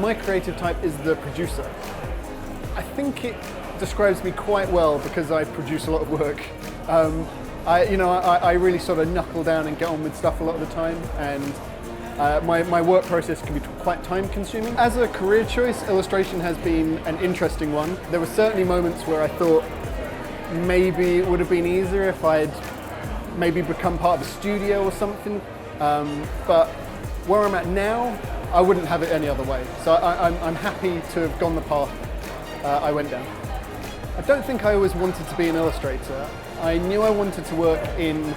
my creative type is the producer. I think it describes me quite well because I produce a lot of work. I really sort of knuckle down and get on with stuff a lot of the time, and my work process can be quite time consuming. As a career choice, illustration has been an interesting one. There were certainly moments where I thought maybe it would have been easier if I'd maybe become part of a studio or something, but where I'm at now, I wouldn't have it any other way. So I'm happy to have gone the path I went down. I don't think I always wanted to be an illustrator. I knew I wanted to work in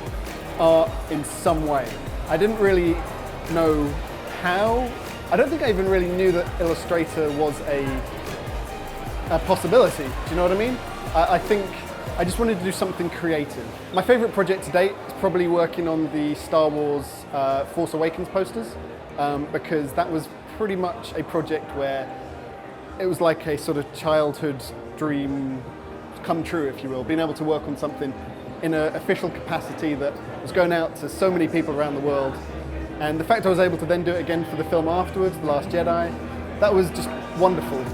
art in some way. I didn't really know how. I don't think I even really knew that Illustrator was a possibility. Do you know what I mean? I think I just wanted to do something creative. My favourite project to date is probably working on the Star Wars Force Awakens posters, because that was pretty much a project where it was like a sort of childhood dream come true, if you will, being able to work on something in an official capacity that was going out to so many people around the world. And the fact I was able to then do it again for the film afterwards, The Last Jedi, that was just wonderful.